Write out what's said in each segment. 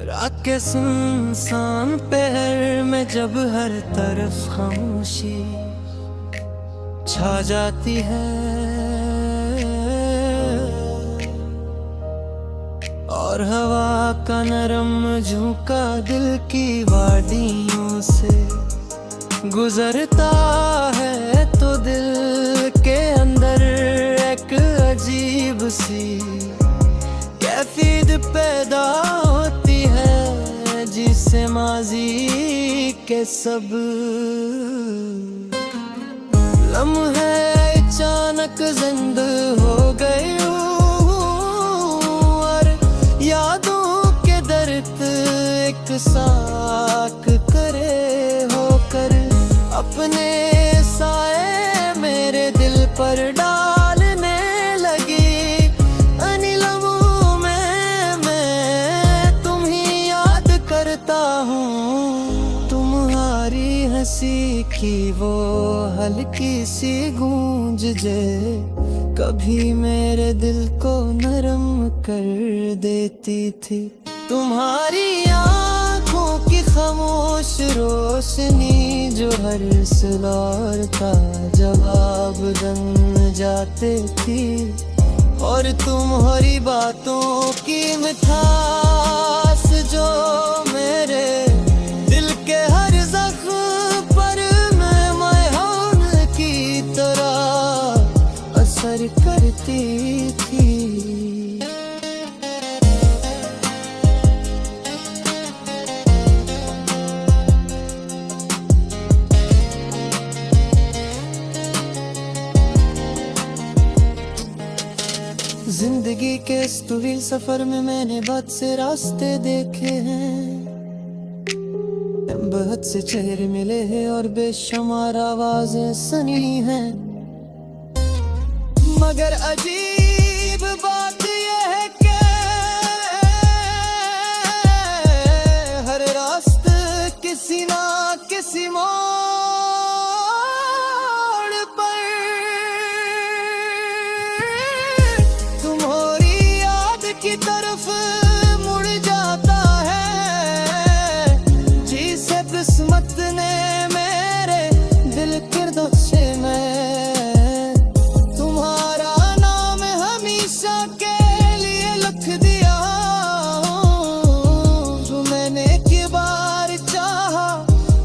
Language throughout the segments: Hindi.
रात के सुनसान पहर में जब हर तरफ खामोशी छा जाती है और हवा का नरम झोंका दिल की वादियों से गुजरता है तो दिल के अंदर एक अजीब सी कैफियत पैदा होती है जिससे माजी के सब लम्हे अचानक जिंद हो गए और यादों के दर्द एक साक करे होकर अपने साए मेरे दिल पर डालने लगी। अनिलमों में मैं तुम्हें याद करता हूँ, तुम्हारी हंसी की वो हल्की सी गूंज जे कभी मेरे दिल को नरम कर देती थी। तुम्हारी आँखों की खामोश रोशनी जो हर सवाल का जवाब बन जाते थी और तुम्हारी बातों की मिठास जो मेरे दिल के हर जख्म पर मेहमान की तरह असर करती थी। जिंदगी के इस तवील सफर में मैंने बहुत से रास्ते देखे हैं, बहुत से चेहरे मिले हैं और बेशुमार आवाजें सुनी हैं, मगर अजीब बात यह है कि हर रास्ते किसी ना किसी की तरफ मुड़ जाता है, जिसे किस्मत ने मेरे दिल किरदोशे में तुम्हारा नाम हमेशा के लिए लिख दिया। जो मैंने एक बार चाहा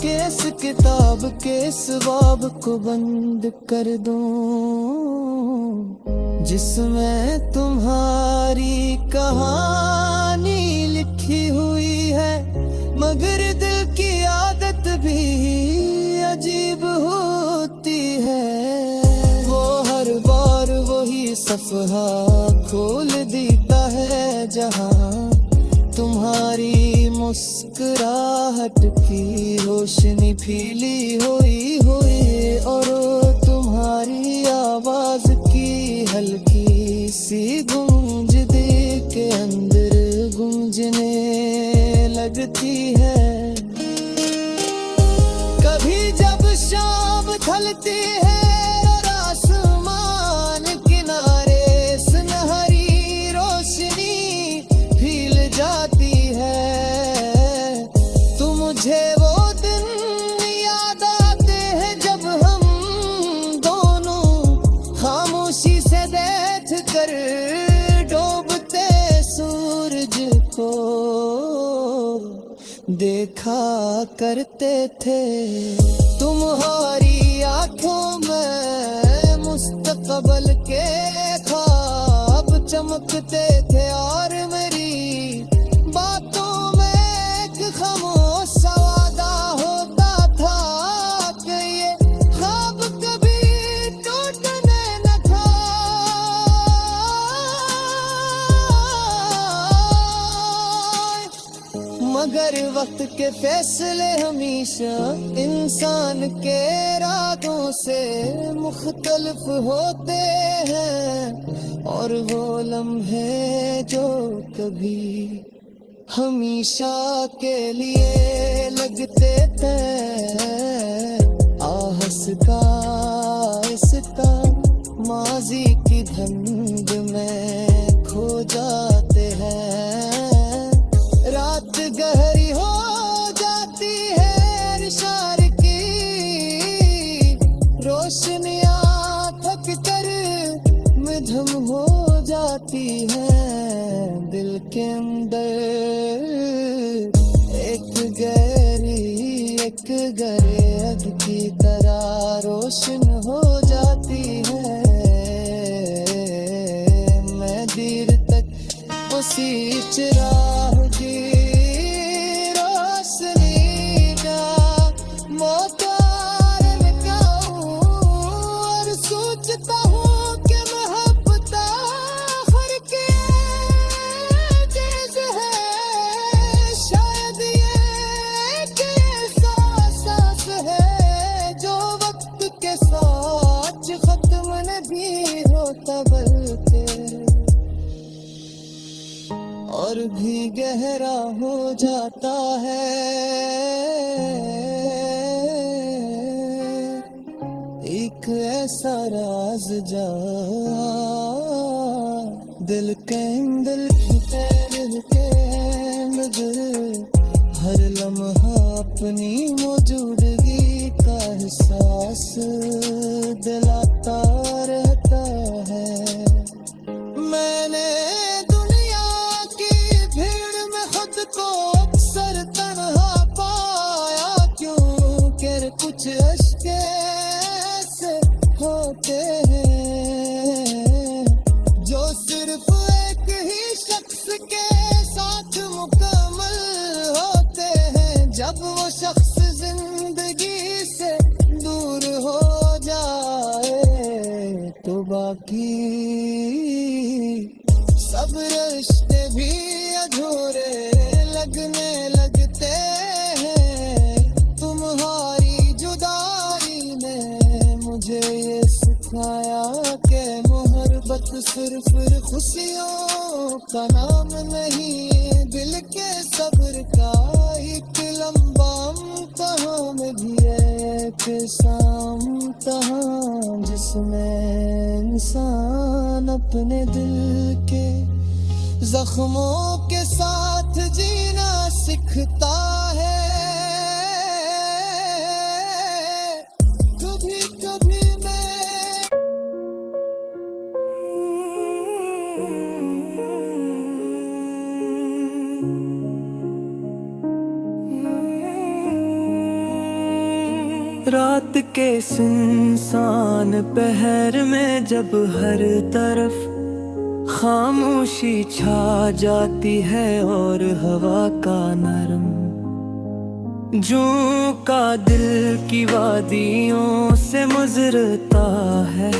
कि इस किताब के इस बाब को बंद कर दूं जिसमें तुम्हारी कहानी लिखी हुई है, मगर दिल की आदत भी अजीब होती है। वो हर बार वही सफ़हा खोल देता है जहाँ तुम्हारी मुस्कुराहट की रोशनी फीली हुई और तुम्हारी आवाज की हल्की सी गूंज दिल के अंदर गूंजने लगती है। कभी जब शाम ढलती है और आसमान किनारे सुनहरी रोशनी फील जाती है, तो मुझे वो दिन याद आते हैं जब हम दोनों खामोशी से बैठ कर डूबते सूरज को देखा करते थे। तुम्हारी आंखों में मुस्तकबल के ख्वाब चमकते थे और मेरी बातों में एक खामोश वादा होता था कि ये ख्वाब कभी टूटने न था। मगर वक्त के फैसले हमेशा इंसान के इरादों से मुख्तलिफ होते हैं और वो लम्हे जो कभी हमेशा के लिए लगते थे आहस का इसका माजी की धुंध में खो जाते हैं। रात गहरी हो जाती है इशार की, रोशनियां थक कर मध्यम हो जाती है। दिल के अंदर एक गरेद की तरह रोशन हो जाती है। मैं देर तक उसी चिराग की रोशनी का मोहताज लगाऊं और सोचता हूँ कि मोहब्बत आखिर की चीज़ है। शायद ये कि एहसास है जो वक्त के साथ खत्म नहीं होता बल्कि और भी गहरा हो जाता है। एक ऐसा राज जा दिल के नजर हर लम्हा अपनी मौजूदगी का एहसास दिलाता रहता है। मैंने दुनिया की भीड़ में खुद को अक्सर तन्हा पाया, क्योंकि कुछ अश्क ऐसे होते हैं जो सिर्फ एक ही शख्स के साथ मुकम्मल होते हैं। जब वो शख्स जिंदगी से दूर हो जाए तो बाकी सब रिश्ते भी अधूरे लगने लगते हैं। तुम्हारी जुदाई ने मुझे ये सिखाया कि मोहब्बत सिर्फ खुशियों का नाम नहीं, दिल के सब्र का एक लंबा इम्तिहान भी है। एक इम्तिहान जिसमें इंसान अपने दिल के जख्मों के साथ जीना सीखता है। कभी कभी रात के सुनसान पहर में जब हर तरफ खामोशी छा जाती है और हवा का नरम जूं का दिल की वादियों से मुजरता है।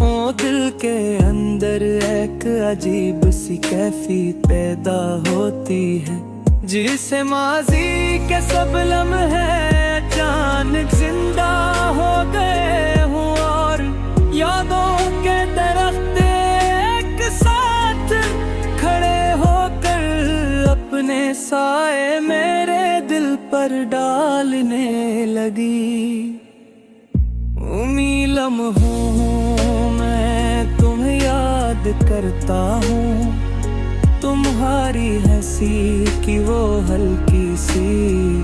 ओ दिल के अंदर एक अजीब सी कैफी पैदा होती है, जिसे माजी के सब लम्हे अचानक जिंदा हो गए हूँ और यादों के दरख्त एक साथ खड़े होकर अपने साए मेरे दिल पर डालने लगी। उन्हीं लम्हों मैं तुम्हें याद करता हूँ, तुम्हारी हंसी की वो हल्की सी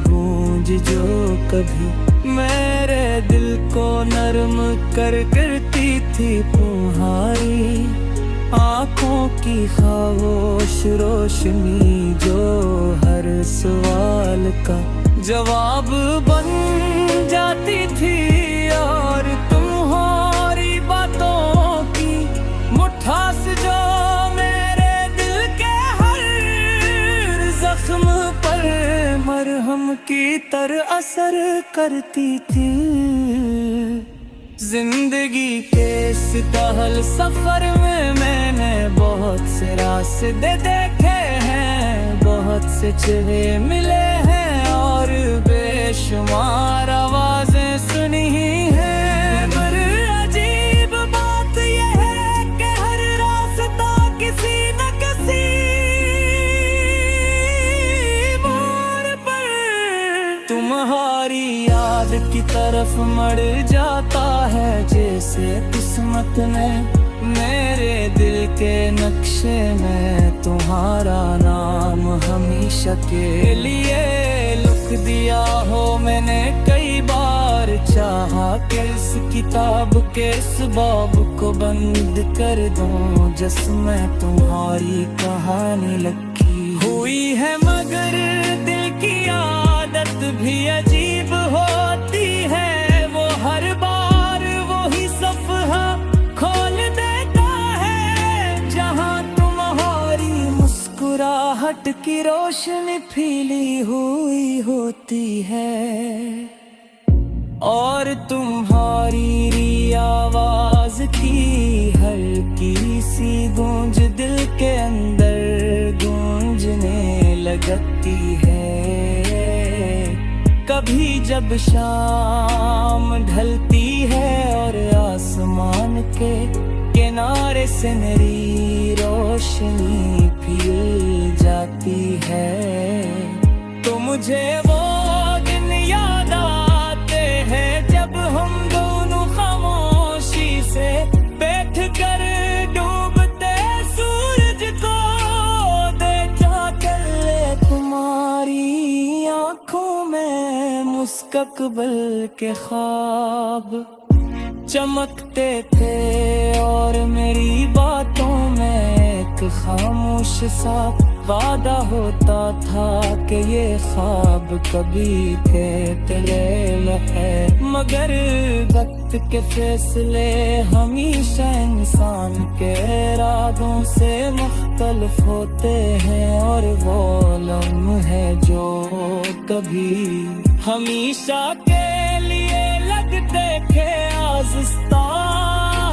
गूंज जो कभी मेरे दिल को नरम करती थी। तुम्हारी आँखों की खामोश रोशनी जो हर सवाल का जवाब बन जाती थी और तुम्हारी बातों की मुठास जो मेरे दिल के हर जख्म पर मरहम की तरह असर करती थी। जिंदगी के इस टहल सफर में मैंने बहुत से रास्ते देखे हैं, बहुत से चेहरे मिले हैं और बेशुमार आवाजें सुनी हैं। पर अजीब बात यह है कि हर रास्ता किसी न किसी मोड़ पर तुम्हारी याद की तरफ मड़ जाता है, जैसे किस्मत ने मेरे दिल के नक्शे में तुम्हारा नाम हमेशा के लिए लिख दिया हो। मैंने कई बार चाहा कि इस किताब के इस बाब को बंद कर दूं, जिसमें तुम्हारी कहानी लिखी हुई है। मगर दिल की आदत भी अजीब होती है, वो हर बार वही सफ़हा खोल देता है, जहां तुम्हारी मुस्कुराहट की रोशनी फैली हुई होती है। और तुम्हारी आवाज की हल्की सी गूंज दिल के अंदर गूंजने लगती है। कभी जब शाम ढलती है और आसमान के किनारे से नई रोशनी फैल जाती है, तो मुझे वो दिन याद आते हैं जब हम दोनों खामोशी से बैठ कर डूबते सूरज को देखा कर। तुम्हारी आंखों में मुस्तकबिल के ख्वाब चमकते थे और मेरी बातों में एक खामोश सा वादा होता था कि ये ख्वाब कभी थे तेरे है। मगर वक्त के फैसले हमेशा इंसान के इरादों से मुख्तलिफ होते हैं, और वो लम्हे जो कभी हमेशा के लिए लगते थे आज़िस्ता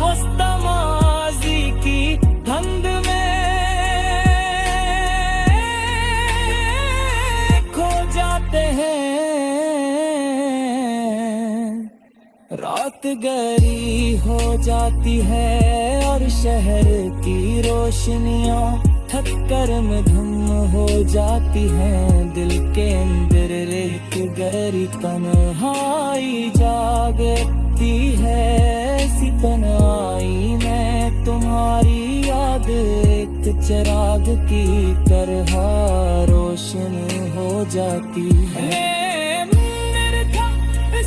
हस्ता माज़ी की धुंध में खो जाते हैं। रात गहरी हो जाती है और शहर की रोशनियां थक कर मधुम हो जाती हैं। दिल के अंदर एक गहरी तन्हाई जागती है, ऐसी तन्हाई में तुम्हारी याद एक चिराग की तरह रोशन हो जाती है। मेरे था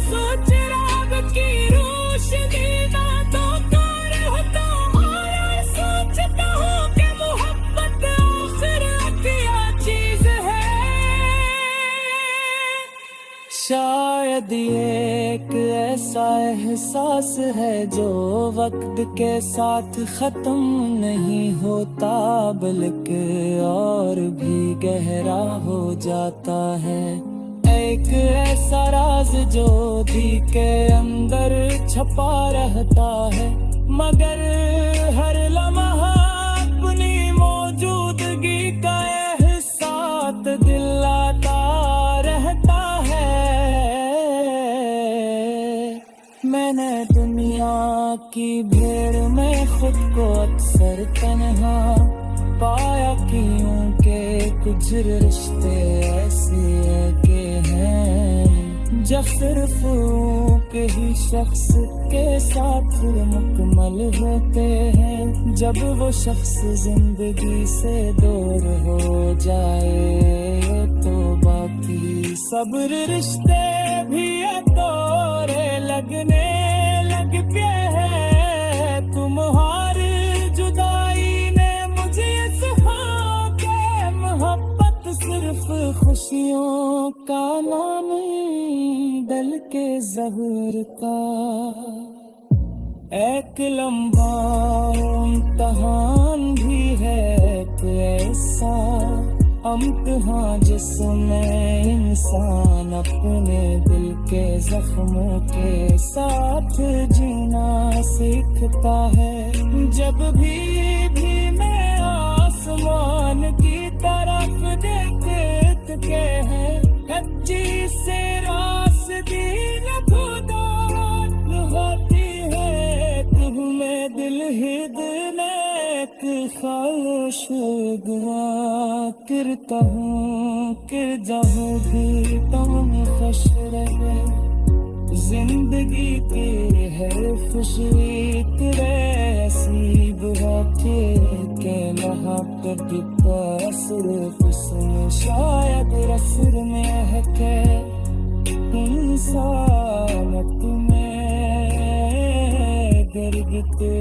सोच राग की रोशनी ना तो कार होता, और सोचता हूँ कि मोहब्बत आखिर क्या चीज है। शायद ये एक ऐसा एहसास है जो वक्त के साथ खत्म नहीं होता, बल्कि और भी गहरा हो जाता है। एक ऐसा राज जो दिल के अंदर छपा रहता है, मगर हर लम्हा अपनी मौजूदगी का एहसास दिलाता रहता है। मैंने दुनिया की भीड़ में खुद को अक्सर तन्हा पाया, क्यों के कुछ रिश्ते ऐसे के हैं जब सिर्फ के ही शख्स के साथ मुकम्मल होते हैं। जब वो शख्स जिंदगी से दूर हो जाए तो बाकी सब रिश्ते भी अधूरे लगने लगते हैं। तुम्हारी जुदाई ने मुझे सिखा के मोहब्बत सिर्फ खुशियों का नाम दल के ज़हर का एक लम्हा इम्तहान भी है, एक ऐसा इम्तिहान जिसमें इंसान अपने दिल के जख्मों के साथ जीना सीखता है। जब भी मैं आसमान की तरफ देखते हैं, कच्ची से रास्ते न खुदा होती है, तुम्हें दिल ही दिल एक खामोश दुआ करता हूँ कि जहाँ भी तुम खुश रहे, जिंदगी की हर खुशी तेरे करता सिर्फ इसमें शायद रसूल में है के इंसानत में गिरगिते